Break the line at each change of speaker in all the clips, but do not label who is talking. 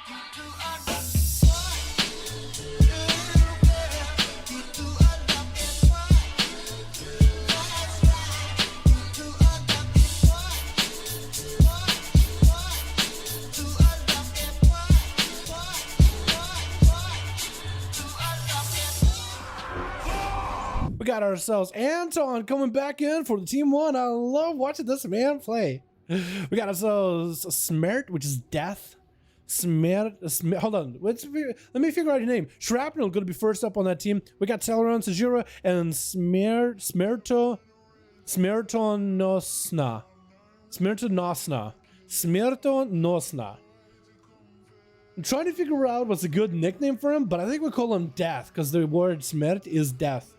We got ourselves Anton coming back in for the team one. I love watching this man play. We got ourselves Smert, which is death. Smert, hold on. Let me figure out your name. Shrapnel going to be first up on that team. We got Dalaran, Sajura, and Smertonosna. I'm trying to figure out what's a good nickname for him, but I think we call him Death because the word Smert is death.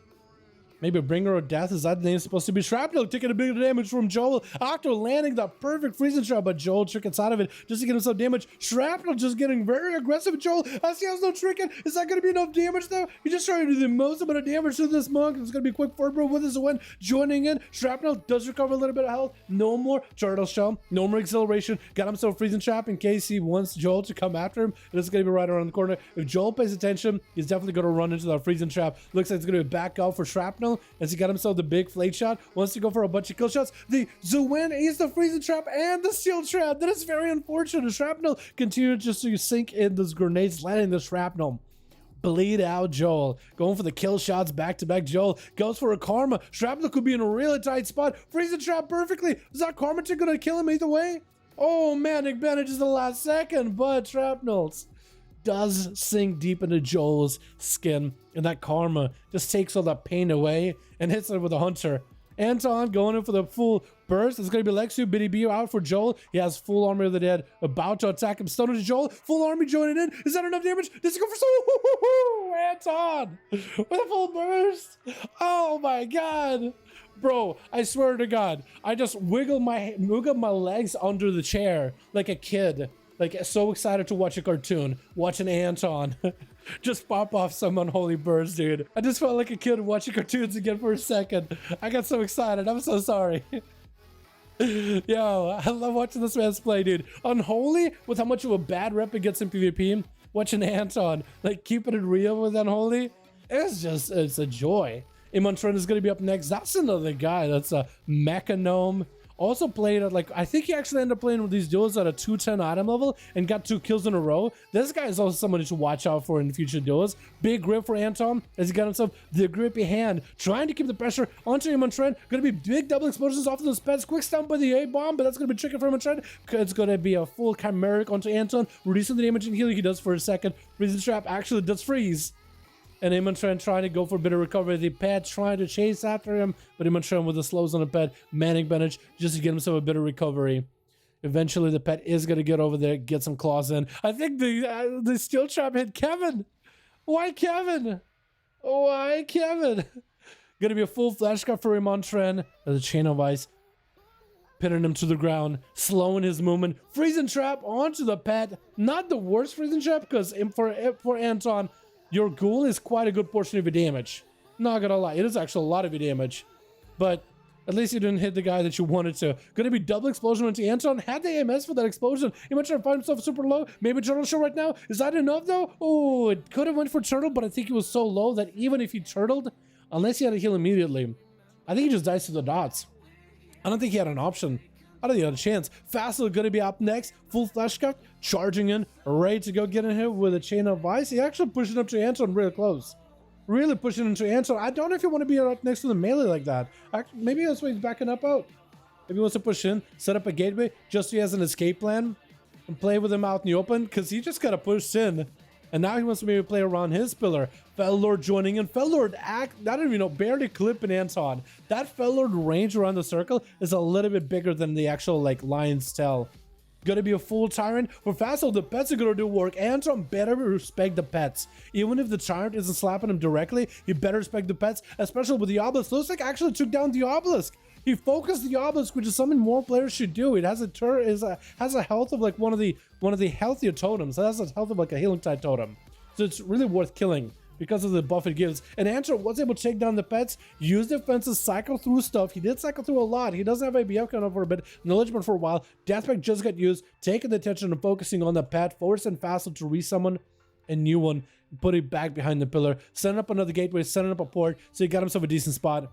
Maybe a bringer of death. Is that name supposed to be? Shrapnel taking a big damage from Joel after landing that perfect freezing shot, but Joel trickets out of it just to get himself damage. Shrapnel just getting very aggressive. Joel, as he has no tricking. Is that going to be enough damage though? He's just trying to do the most amount of damage to this monk. It's going to be a quick forward bro with his win. Joining in. Shrapnel does recover a little bit of health. No more turtle shell. No more acceleration. Got himself freezing trap in case he wants Joel to come after him. And it's going to be right around the corner. If Joel pays attention, he's definitely going to run into that freezing trap. Looks like it's going to be back out for Shrapnel as he got himself the big flake shot. Wants to go for a bunch of kill shots. The Zuwen is the freezing trap and the steel trap. That is very unfortunate. Shrapnel continued just to sink in those grenades, landing the shrapnel. Bleed out Joel. Going for the kill shots back to back. Joel goes for a karma. Shrapnel could be in a really tight spot. Freezing trap perfectly. Is that karma going to kill him either way? Oh man, it manages the last second, but Shrapnels does sink deep into Joel's skin, and that karma just takes all that pain away and hits it with a hunter. Anton going in for the full burst. It's going to be Lexu, Biddy B out for Joel. He has full army of the dead about to attack him. Stunner to Joel. Full army joining in. Is that enough damage? Does he go for so? Anton with a full burst. Oh my god. Bro, I swear to God, I just wiggle my legs under the chair like a kid. Like, so excited to watch a cartoon, watching Anton just pop off some unholy burst, dude. I just felt like a kid watching cartoons again for a second. I got so excited. I'm so sorry. Yo, I love watching this man's play, dude. Unholy, with how much of a bad rep it gets in PvP. Watching Anton, like, keeping it real with Unholy. It's a joy. Emotes is going to be up next. That's another guy. That's a Mechanome. Also played at, like, I think he actually ended up playing with these duels at a 210 item level and got 2 kills in a row. This guy is also someone to watch out for in future duels. Big grip for Anton as he got himself the grippy hand, trying to keep the pressure onto Emotes. Going to be big double explosions off of those pets. Quick stun by the A-bomb, but that's going to be tricky for Emotes. It's going to be a full chimeric onto Anton, reducing the damage and healing he does for a second. Freezing trap actually does freeze. And Emotes trying to go for a bit of recovery. The pet trying to chase after him, but Emotes with the slows on the pet, manic bandage just to get himself a bit of recovery. Eventually, the pet is going to get over there, get some claws in. I think the steel trap hit Kevin. Why Kevin? Why Kevin? Going to be a full flash cut for Emotes. The chain of ice pinning him to the ground, slowing his movement. Freezing trap onto the pet. Not the worst freezing trap because for Anton, your ghoul is quite a good portion of your damage. Not gonna lie, it is actually a lot of your damage. But at least you didn't hit the guy that you wanted to. Gonna be double explosion into Anton. Had the AMS for that explosion. He might try to find himself super low. Maybe Turtle Show right now. Is that enough though? Oh, it could have went for Turtle, but I think he was so low that even if he turtled, unless he had to heal immediately, I think he just dies to the dots. I don't think he had an option. I don't think he had a chance. Fastly gonna be up next. Full flash cut, charging in, ready to go get in here with a chain of ice. He actually pushing up to Anton real close. Really pushing into Anton. I don't know if you want to be right next to the melee like that. Maybe that's why he's backing up out. Maybe he wants to push in, set up a gateway just so he has an escape plan and play with him out in the open because he just got to push in. And now he wants to maybe play around his pillar. Fellord joining in. Fellord I don't even know, barely clipping Anton. That Fellord range around the circle is a little bit bigger than the actual, like, lion's tail. Gonna be a full tyrant. For Fassel, the pets are gonna do work. Anton better respect the pets. Even if the tyrant isn't slapping him directly, he better respect the pets, especially with the obelisk. Looks like actually took down the obelisk. He focused the obelisk, which is something more players should do. It has a health of like one of the healthier totems. It has a health of like a healing type totem. So it's really worth killing. because of the buff it gives. And Antra was able to take down the pets, use defenses, cycle through stuff. He did cycle through a lot. He doesn't have ABF coming up for a bit, Knowledgement for a while. Deathpack just got used, taking the attention and focusing on the pet, forcing Facile to resummon a new one, put it back behind the pillar, setting up another gateway, setting up a port, so he got himself a decent spot.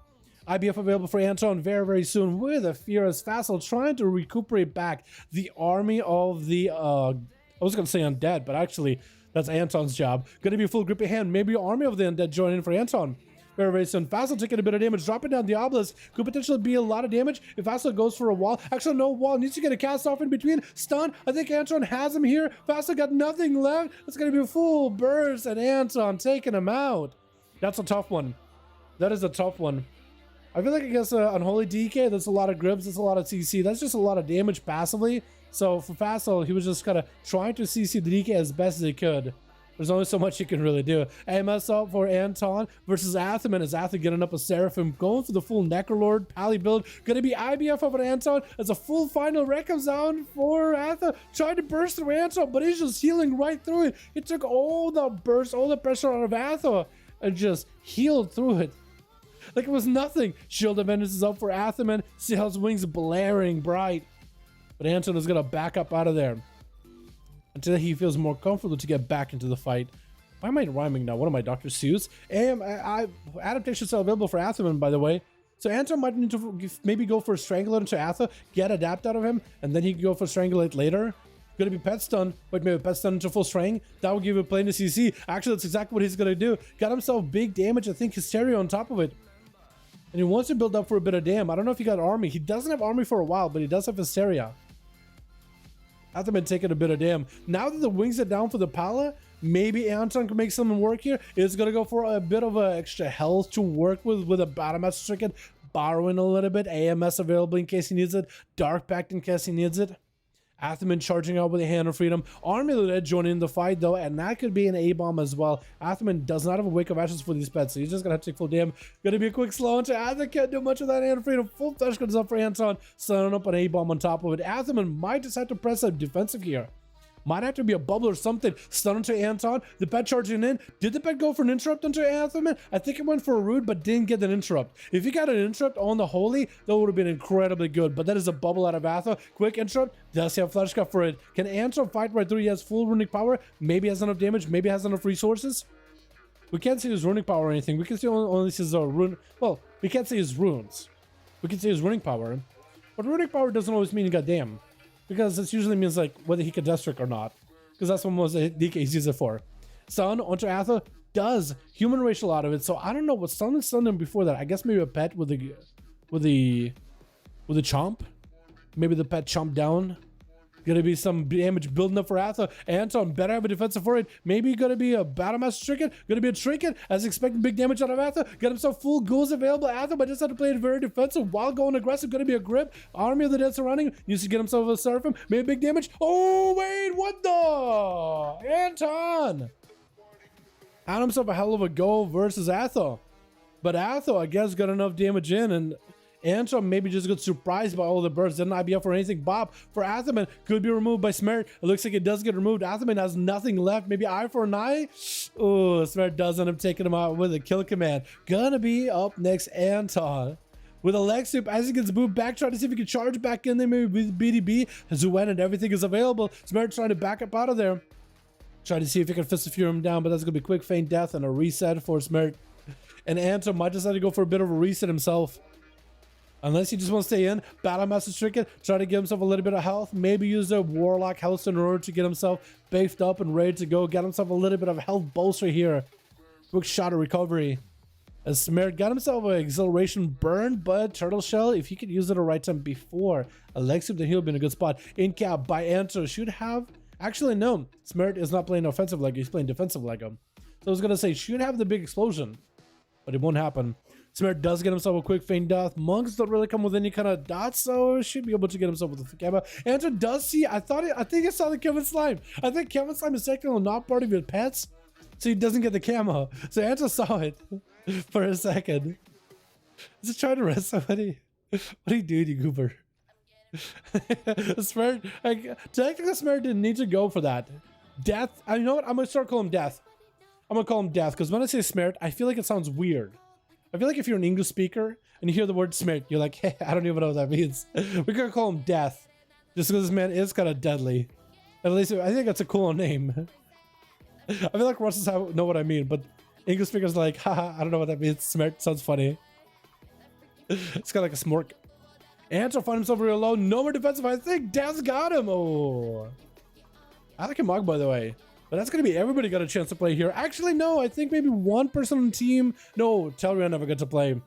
IBF available for Anton very, very soon with a Furious Facile trying to recuperate back the army of the, I was going to say undead, but actually that's Anton's job. Going to be a full grippy hand, maybe an army of the undead joining in for Anton. Very, very soon. Facile taking a bit of damage, dropping down the obelisk. Could potentially be a lot of damage if Facile goes for a wall. Actually, no wall. Needs to get a cast off in between. Stun. I think Anton has him here. Facile got nothing left. It's going to be a full burst, and Anton taking him out. That's a tough one. That is a tough one. I feel like against Unholy DK, that's a lot of grips. That's a lot of CC. That's just a lot of damage passively. So for Facile, he was just kind of trying to CC the DK as best as he could. There's only so much you can really do. AMS up for Anton versus Athaman as Atha getting up a Seraphim, going for the full Necrolord Pally build. Gonna be IBF over Anton as a full final wreck comes down for Atha, trying to burst through Anton, but he's just healing right through it. He took all the burst, all the pressure out of Atha and just healed through it. Like it was nothing. Shield of Vengeance is up for Athaman. See how his wings blaring bright. But Anton is gonna back up out of there until he feels more comfortable to get back into the fight. Why am I rhyming now? What am I, Dr. Seuss? Adaptations are available for Athaman, by the way. So Anton might need to maybe go for Strangulate into Atha, get Adapt out of him, and then he can go for Strangulate later. Gonna be Pet Stun. Wait, maybe Pet Stun into full Strang. That will give him plenty of CC. Actually, that's exactly what he's gonna do. Got himself big damage, I think Hysteria on top of it. And he wants to build up for a bit of dam. I don't know if he got army. He doesn't have army for a while, but he does have Hysteria. Athaman taking a bit of damn. Now that the wings are down for the Pala, maybe Anton can make something work here. It's gonna go for a bit of extra health to work with a Battlemaster Stricken, borrowing a little bit. AMS available in case he needs it. Dark Pact in case he needs it. Athaman charging out with a Hand of Freedom. Army of the Dead joining in the fight though, and that could be an A-bomb as well. Athaman does not have a Wake of Ashes for these pets, so he's just gonna have to take full damage. Gonna be a quick slow into Athaman, can't do much of that Hand of Freedom. Full flash comes up for Anton, setting up an A-bomb on top of it. Athaman might just have to press a defensive here. Might have to be a bubble or something. Stun into Anton. The pet charging in. Did the pet go for an interrupt into Athaman? I think it went for a root, but didn't get an interrupt. If he got an interrupt on the Holy, that would have been incredibly good. But that is a bubble out of Atha. Quick interrupt. Does he have Flash Cut for it? Can Anton fight right through? He has full runic power. Maybe has enough damage. Maybe has enough resources. We can't see his runic power or anything. We can see only his rune. Well, we can't see his runes. We can see his runic power. But runic power doesn't always mean goddamn. Because it usually means like whether he can Death Trick or not. Because that's what most DK uses it for. Stun onto Atha does human racial out of it. So I don't know what stunned him before that. I guess maybe a pet with the chomp. Maybe the pet chomp down. Gonna be some damage building up for Atha. Anton better have a defensive for it. Maybe gonna be a Battlemaster Trinket. Gonna be a Trinket as expecting big damage out of Atha. Got himself full ghouls available. Atha, but just have to play it very defensive while going aggressive. Gonna be a grip. Army of the Dead surrounding. Needs to get himself a Seraphim. Maybe big damage. Oh, wait, what the? Anton! Had himself a hell of a go versus Atha. But Atha, I guess, got enough damage in, and Anton maybe just got surprised by all the birds. Didn't IBF or anything. Bob for Athaman could be removed by Smerit. It looks like it does get removed. Athaman has nothing left. Maybe eye for an eye. Oh, Smerit does end up taking him out with a kill command. Gonna be up next, Anton. With a leg sweep as he gets moved back, trying to see if he can charge back in there. Maybe with BDB. Zuwen and everything is available. Smerit trying to back up out of there. Trying to see if he can Fist of Fury him down, but that's gonna be quick feint death and a reset for Smerit. And Anton might decide to go for a bit of a reset himself. Unless he just wants to stay in, Battlemaster Stricken, try to give himself a little bit of health, maybe use a Warlock Health in order to get himself beefed up and ready to go, get himself a little bit of health bolster here. Quick shot of recovery. As Smerit got himself an Exhilaration burn, but Turtle Shell, if he could use it at the right time before Alexium, then he'll be in a good spot. In cap by Anto should have, actually no, Smerit is not playing offensive Lego, he's playing defensive Lego. So I was gonna say, should have the big explosion, but it won't happen. Smerit does get himself a quick feint death. Monks don't really come with any kind of dots, so should be able to get himself with the gamma. Anto does see, I think I saw the Kevin Slime. I think Kevin Slime is technically not part of your pets, so he doesn't get the camo. So Anto saw it for a second. Is he trying to rest somebody? What are you doing, you goober? Smerit, technically Smerit didn't need to go for that. Death, you know what? I'm gonna start calling him Death. I'm gonna call him Death, because when I say Smert, I feel like it sounds weird. I feel like if you're an English speaker and you hear the word Smert, you're like, hey, I don't even know what that means. We're gonna call him Death, just because this man is kind of deadly. At least I think that's a cool name. I feel like Russians know what I mean, but English speakers are like, haha, I don't know what that means. Smert sounds funny. It's kind of like a smork. Anto found himself real low. No more defensive. I think Death's got him. Oh. I like him, Mog, by the way. But that's going to be everybody got a chance to play here. Actually, no. I think maybe one person on the team. No, Dalaran never got to play.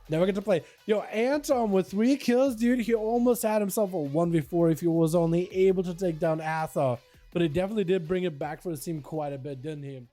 Never get to play. Yo, Anton with 3 kills, dude. He almost had himself a 1v4 if he was only able to take down Atha. But he definitely did bring it back for the team quite a bit, didn't he?